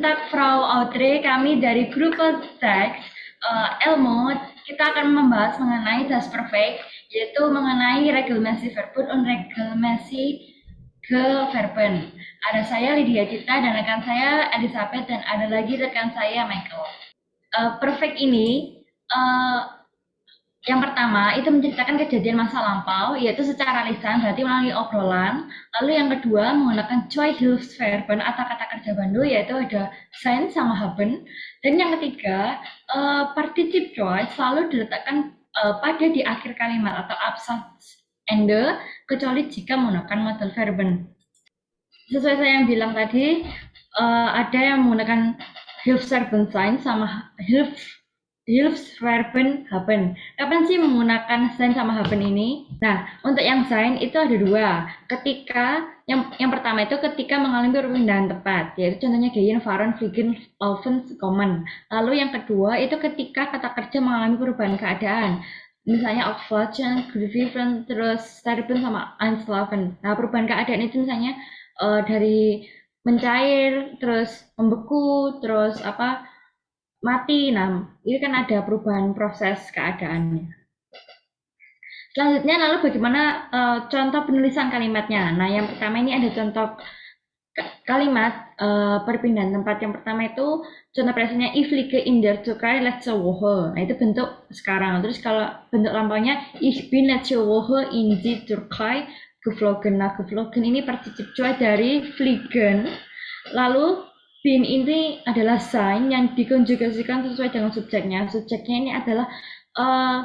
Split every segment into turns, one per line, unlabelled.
Tag Frau Audrey, kami dari Gruppe Teks Elmo. Kita akan membahas mengenai Das Perfect, yaitu mengenai regelmäßig Verben dan regelmäßig Verben. Ada saya Lydia Cita dan rekan saya Elizabeth dan ada lagi rekan saya Michael. Perfect ini yang pertama itu menceritakan kejadian masa lampau, yaitu secara lisan, berarti melalui obrolan. Lalu yang kedua menggunakan zwei Hilfsverben atau kata kerja bantu, yaitu ada sein sama haben. Dan yang ketiga, partizip zwei selalu diletakkan pada di akhir kalimat atau absatz ende, kecuali jika menggunakan modal verben. Sesuai saya yang bilang tadi, ada yang menggunakan Hilfsverben sein sama Hilfsverben haben. Kapan sih menggunakan sein sama haben ini? Nah, untuk yang sein itu ada dua. Ketika yang pertama itu ketika mengalami perpindahan tempat, yaitu contohnya gehen, fahren, fliegen, laufen, kommen. Lalu yang kedua itu ketika kata kerja mengalami perubahan keadaan. Misalnya aufwachen, gewiffen, terus sterben sama einschlafen. Nah, perubahan keadaan itu misalnya dari mencair, terus membeku, terus mati. Nah, ini kan ada perubahan proses keadaannya. Selanjutnya, lalu bagaimana contoh penulisan kalimatnya? Nah, yang pertama ini ada contoh kalimat perpindahan tempat. Yang pertama itu contoh presentnya ich fliege in der Türkei letzte Woche. Nah, itu bentuk sekarang. Terus kalau bentuk lampaunya ich bin letzte Woche in die Türkei geflogen. Nah, geflogen ini partizip zwei dari fliegen. Lalu bin ini adalah sein yang dikonjugasikan sesuai dengan subjeknya. Subjeknya ini adalah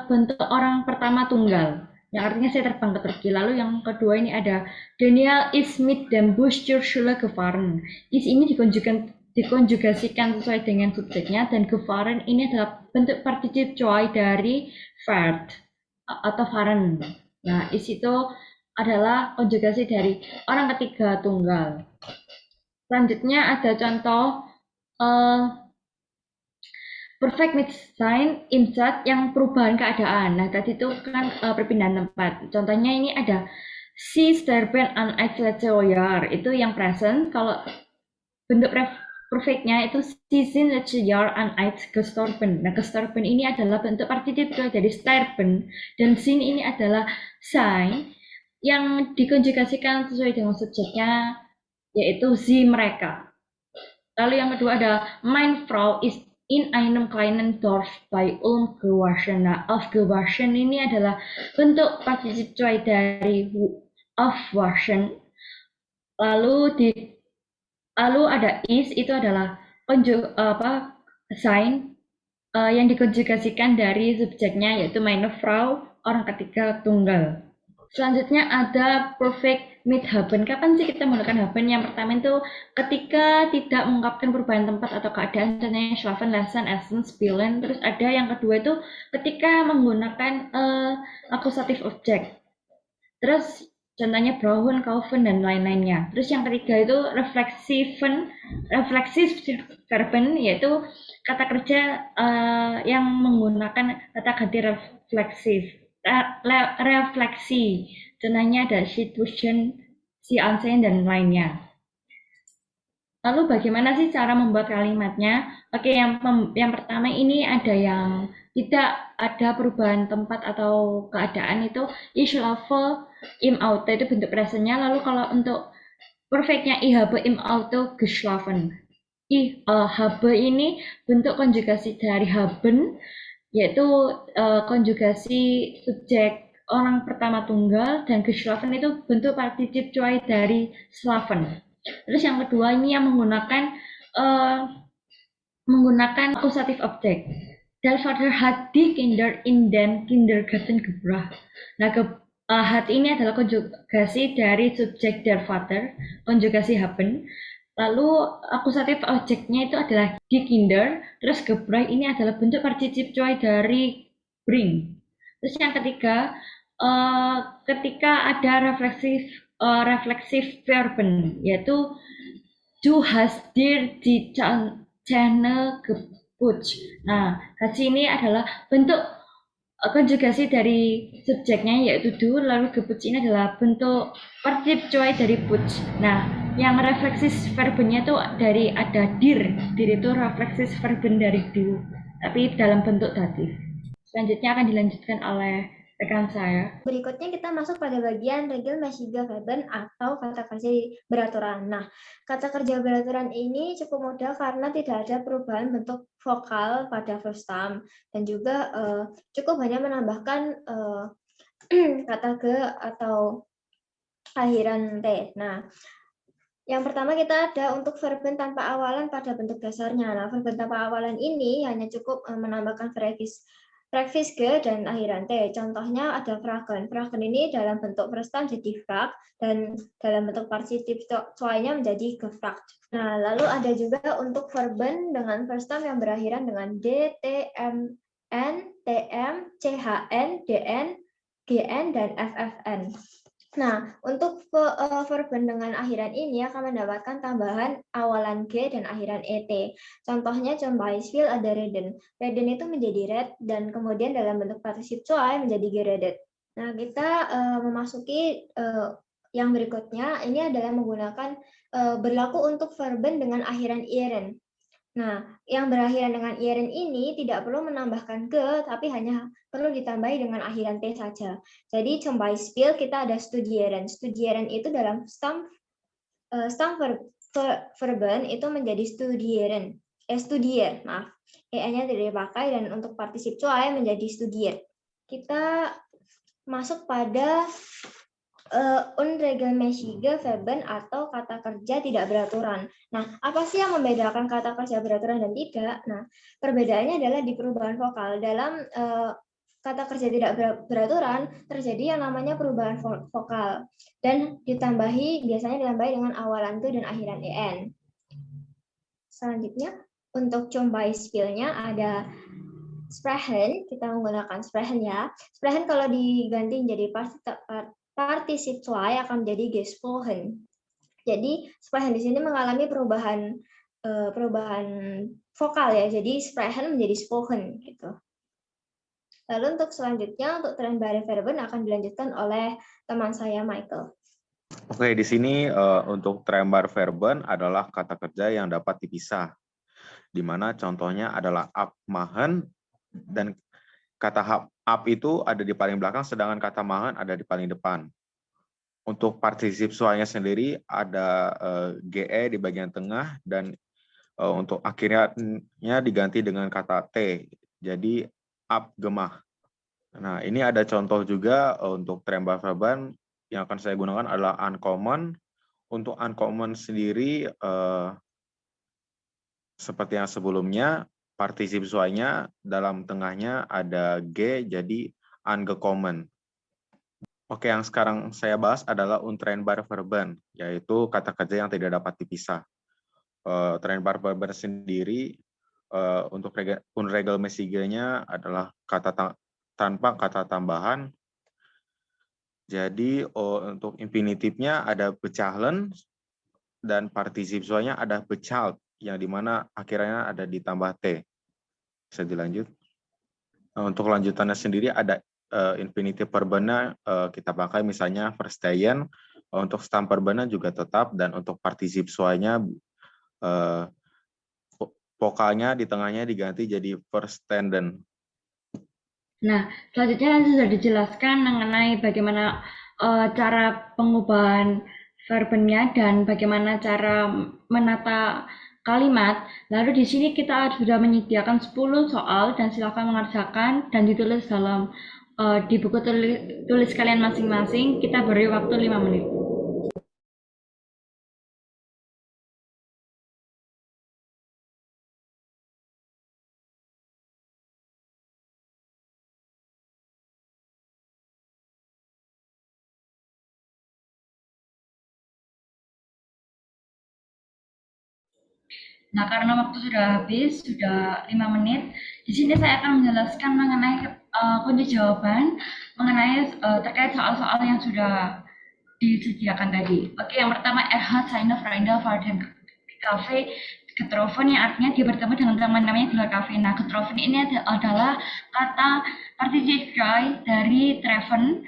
bentuk orang pertama tunggal, yang artinya saya terbang ke Turki. Lalu yang kedua ini ada Daniel ist mit dem Bus zur Schule gefahren. Is ini dikonjugasikan sesuai dengan subjeknya, dan gefahren ini adalah bentuk partizip zwei dari fährt atau fahren. Nah, is itu adalah konjugasi dari orang ketiga tunggal. Selanjutnya ada contoh perfect mit sein insert yang perubahan keadaan. Nah, tadi itu kan perpindahan tempat. Contohnya ini ada sie sterben an ein letztes Jahr. Itu yang present. Kalau bentuk perfectnya itu sie sind letztes Jahr an ein gestorben. Nah, gestorben ini adalah bentuk partizip dari sterben, dan sind ini adalah sein yang dikonjugasikan sesuai dengan subjeknya, yaitu sie mereka. Lalu yang kedua ada meine Frau ist in einem kleinen Dorf bei Ulm gewaschen. Nah, aufgewaschen ini adalah bentuk partizip zwei dari aufwaschen. Lalu ada is, itu adalah sein yang dikonjugasikan dari subjeknya, yaitu meine Frau, orang ketiga tunggal. Selanjutnya ada perfect mit haben. Kapan sih kita menggunakan haben? Yang pertama itu ketika tidak mengungkapkan perubahan tempat atau keadaan, contohnya schlafen, lesen, essen, spielen. Terus ada yang kedua itu ketika menggunakan akusatif objek. Terus contohnya brauchen, kaufen, dan lain-lainnya. Terus yang ketiga itu refleksif verben, yaitu kata kerja yang menggunakan kata ganti refleksi. Contohnya ada situation, si ansehen, dan lainnya. Lalu bagaimana sih cara membuat kalimatnya? Oke, yang pertama ini ada yang tidak ada perubahan tempat atau keadaan, itu ich schlafe im Auto, itu bentuk presentnya. Lalu kalau untuk perfectnya ich habe im Auto geschlafen. Ich habe ini bentuk konjugasi dari haben, yaitu konjugasi subjek orang pertama tunggal, dan geschlafen itu bentuk partizip zwei dari schlafen. Terus yang kedua ini yang menggunakan akusatif objek. Der Vater hat die Kinder in den Kindergarten gebracht. Nah, hat ini adalah konjugasi dari subjek der Vater, konjugasi haben. Lalu akusatif objeknya itu adalah die Kinder, terus gebracht ini adalah bentuk partizip zwei dari bring. Terus yang ketiga, ketika ada refleksif verben, yaitu du hast dir die Zähne geputzt. Nah, hasil ini adalah bentuk konjugasi dari subjeknya, yaitu du, lalu geputzt ini adalah bentuk partizip zwei dari putz. Nah, Yang refleksis verbennya tuh dari ada dir. Dir itu refleksis verben dari do, tapi dalam bentuk datif. Selanjutnya akan dilanjutkan oleh rekan saya.
Berikutnya kita masuk pada bagian regelmäßige Verben atau kata kerja beraturan. Nah, kata kerja beraturan ini cukup mudah karena tidak ada perubahan bentuk vokal pada first time dan juga cukup hanya menambahkan kata ge atau akhiran t. Nah, yang pertama kita ada untuk verben tanpa awalan pada bentuk dasarnya. Nah, verben tanpa awalan ini hanya cukup menambahkan prefix ge dan akhiran t. Contohnya ada fragen. Fragen ini dalam bentuk first time jadi frag dan dalam bentuk participe zwei-nya menjadi gefragt. Nah, lalu ada juga untuk verben dengan first time yang berakhiran dengan d, t, m, n, tm, chn, dn, gn dan ffn. Nah, untuk verben dengan akhiran ini akan mendapatkan tambahan awalan G dan akhiran ET. Contohnya zum Beispiel ada reden. Reden itu menjadi red dan kemudian dalam bentuk partisip zwei menjadi geredet. Nah, kita memasuki yang berikutnya, ini adalah menggunakan berlaku untuk verben dengan akhiran ieren. Nah, yang berakhiran dengan ieren ini tidak perlu menambahkan ke, tapi hanya perlu ditambahi dengan akhiran t saja. Jadi zum Beispiel kita ada studieren. Studieren itu dalam verben itu menjadi studieren. Studier, maaf. E-nya tidak dipakai dan untuk partisip zwei menjadi studier. Kita masuk pada unregelmäßige Verben atau kata kerja tidak beraturan. Nah, apa sih yang membedakan kata kerja beraturan dan tidak? Nah, perbedaannya adalah di perubahan vokal. Dalam kata kerja tidak beraturan terjadi yang namanya perubahan vokal dan biasanya ditambahi dengan awalan ke dan akhiran en. Selanjutnya untuk zum Beispiel-nya ada sprechen, kita menggunakan sprechen ya. Sprechen kalau diganti menjadi partisip zwei akan menjadi gesprochen. Jadi sprechen di sini mengalami perubahan vokal ya. Jadi sprechen menjadi spoken gitu. Lalu untuk selanjutnya untuk trennbare Verben akan dilanjutkan oleh teman saya Michael.
Oke, di sini untuk trennbare Verben adalah kata kerja yang dapat dipisah, di mana contohnya adalah abmachen dan kata up itu ada di paling belakang, sedangkan kata machen ada di paling depan. Untuk partisip zwei-nya sendiri ada GE di bagian tengah dan untuk akhirnya diganti dengan kata T. Jadi abgemach. Nah, ini ada contoh juga untuk trennbare Verben yang akan saya gunakan adalah uncommon. Untuk uncommon sendiri seperti yang sebelumnya, partisip zwei-nya dalam tengahnya ada G, jadi ungekommen. Oke, yang sekarang saya bahas adalah untrennbare Verben, yaitu kata kerja yang tidak dapat dipisah. Trennbare Verben sendiri untuk unregelmäßige-nya adalah kata tanpa kata tambahan. Jadi untuk infinitifnya ada bezahlen dan partisip zwei-nya ada bezahlt, yang dimana akhirnya ada ditambah T. Bisa dilanjut. Untuk lanjutannya sendiri ada infinitif verbennya kita pakai misalnya verstehen. Untuk stam verbennya juga tetap, dan untuk partisip zwei-nya vokalnya di tengahnya diganti jadi verstanden.
Nah, selanjutnya sudah dijelaskan mengenai bagaimana cara pengubahan verbennya dan bagaimana cara menata kalimat. Lalu di sini kita sudah menyediakan 10 soal dan silakan mengerjakan dan ditulis dalam di buku tulis kalian masing-masing. Kita beri waktu 5 menit. Nah, karena waktu sudah habis, sudah 5 menit, di sini saya akan menjelaskan mengenai kunci jawaban, mengenai terkait soal-soal yang sudah disediakan tadi. Oke, yang pertama, hat seine Freunde vor dem Cafe getroffen, yang artinya dia bertemu dengan teman-temannya di luar kafe. Nah, getroffen ini adalah kata partisip zwei dari treffen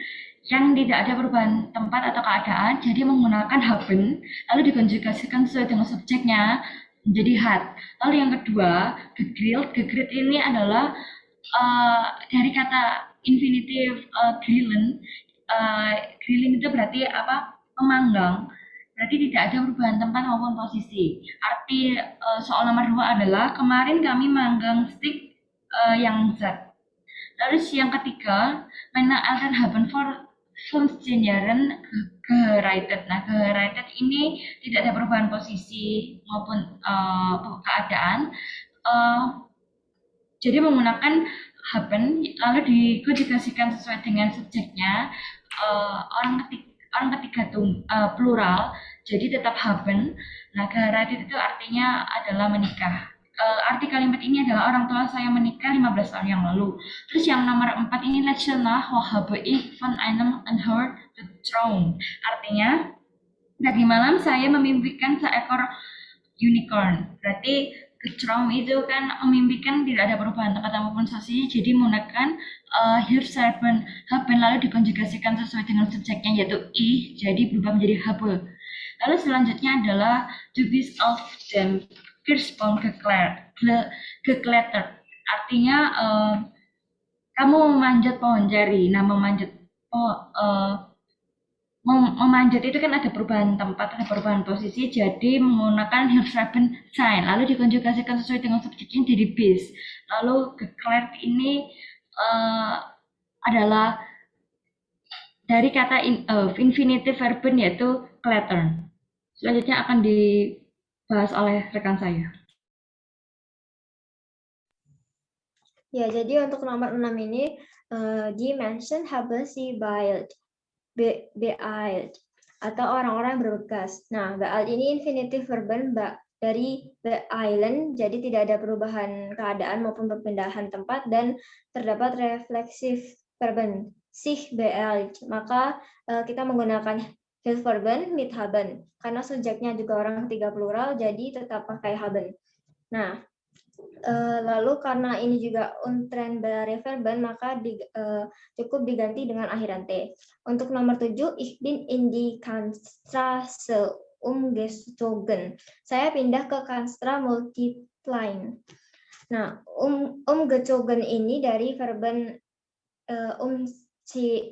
yang tidak ada perubahan tempat atau keadaan, jadi menggunakan haben, lalu dikonjugasikan sesuai dengan subjeknya menjadi had. Lalu yang kedua, gegrilled ini adalah dari kata infinitive grillen. Grilling itu berarti apa? Memanggang. Berarti tidak ada perubahan tempat maupun posisi. Arti soal nomor 2 adalah kemarin kami manggang stick yang Z. Lalu yang ketiga, meine Eltern haben vor 15 Jahren geheiratet. Nah, geheiratet ini tidak ada perubahan posisi maupun keadaan. Jadi menggunakan haben lalu dikonjugasikan sesuai dengan subjeknya. Orang ketiga plural, jadi tetap haben. Nah, geheiratet itu artinya adalah menikah. Arti kalimat ini adalah orang tua saya menikah 15 tahun yang lalu. Terus yang nomor 4 ini letzte Nacht habe ich von einem Anhör geträumt. Artinya tadi malam saya memimpikan seekor unicorn. Berarti geträumt itu kan memimpikan tidak ada perubahan tempat maupun posisi, jadi menggunakan haben lalu dikonjugasikan sesuai dengan subjeknya yaitu ich, jadi berubah menjadi habe. Lalu selanjutnya adalah du bist auf dem Kirschbaum geklettert. Artinya kamu memanjat pohon jari. Nah, memanjat itu kan ada perubahan tempat, ada perubahan posisi, jadi menggunakan Hilfsverben sein. Lalu dikonjugasikan sesuai dengan subjeknya jadi bist. Lalu geklettert ini adalah dari kata infinitive verben yaitu klettern. Selanjutnya akan dibahas oleh rekan saya.
Ya, jadi untuk nomor 6 ini, die Menschen haben sie beeilt, atau orang-orang bergegas. Nah, beeilt ini infinitive verben dari beeilen, jadi tidak ada perubahan keadaan maupun perpindahan tempat, dan terdapat refleksif verben sich beeilt. Maka kita menggunakan Hilfsverben mit haben, karena subjeknya juga orang ketiga plural, jadi tetap pakai haben. Nah, lalu karena ini juga untrennbare Verben, maka cukup diganti dengan akhiran T. Untuk nomor 7, ich bin in die Kantstraße umgezogen. Saya pindah ke Kanstra Multiplein. Nah, umgezogen ini dari verben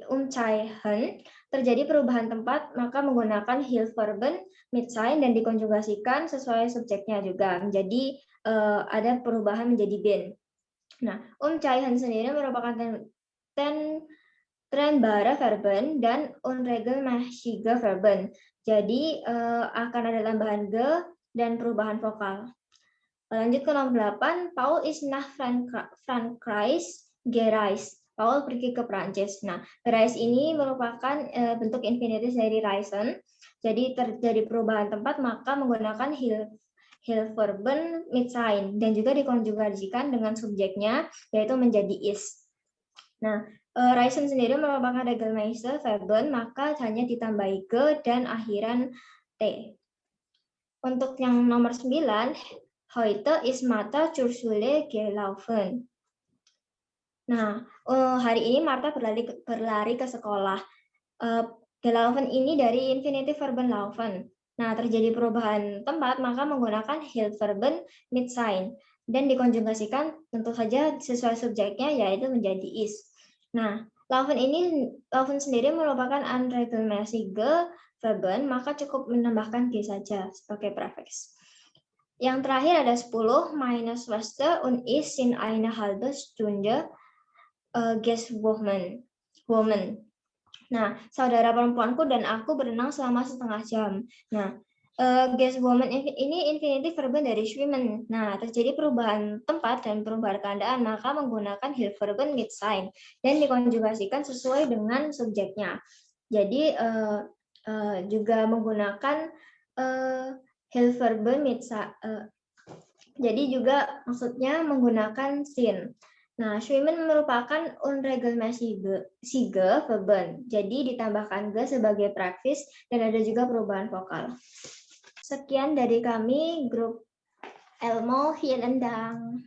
umzeichen, terjadi perubahan tempat, maka menggunakan Hilfsverben mit sein dan dikonjugasikan sesuai subjeknya juga menjadi ada perubahan menjadi bin. Nah, umzeichen sendiri merupakan trennbare Verben dan unregelmäßige Verben. Jadi akan ada tambahan ge dan perubahan vokal. Lanjut ke nomor 8, Paul is nach Frankreich gereist. Paul pergi ke Prancis. Nah, gereist ini merupakan bentuk infinitif dari reisen. Jadi terjadi perubahan tempat, maka menggunakan Hilfsverben mit sein dan juga dikonjugasikan dengan subjeknya yaitu menjadi is. Nah, reisen sendiri merupakan regelmäßige Verben, maka hanya ditambahi ge dan akhiran t. Untuk yang nomor 9, heute ist Martha zur Schule gelaufen. Nah, hari ini Martha berlari ke sekolah. Gelaufen ini dari infinitive verben laufen. Nah, terjadi perubahan tempat, maka menggunakan Hilfsverben mit sein dan dikonjugasikan tentu saja sesuai subjeknya yaitu menjadi is. Nah, laufen sendiri merupakan unregelmäßige Verben, maka cukup menambahkan g saja sebagai prefix. Yang terakhir ada 10, meine Schwester und ich sind eine halbe Stunde geschwommen. Nah, saudara perempuanku dan aku berenang selama setengah jam. Nah, geschwommen ini infinitif verben dari schwimmen. Nah, terjadi perubahan tempat dan perubahan keadaan, maka menggunakan Hilfsverben mit sein dan dikonjugasikan sesuai dengan subjeknya. Jadi juga menggunakan Hilfsverben mit sein. Jadi juga maksudnya menggunakan sin. Nah, schwimmen merupakan unregelmäßige Verben. Jadi ditambahkan ge sebagai prefix dan ada juga perubahan vokal. Sekian dari kami, grup Elmo. Vielen Dank.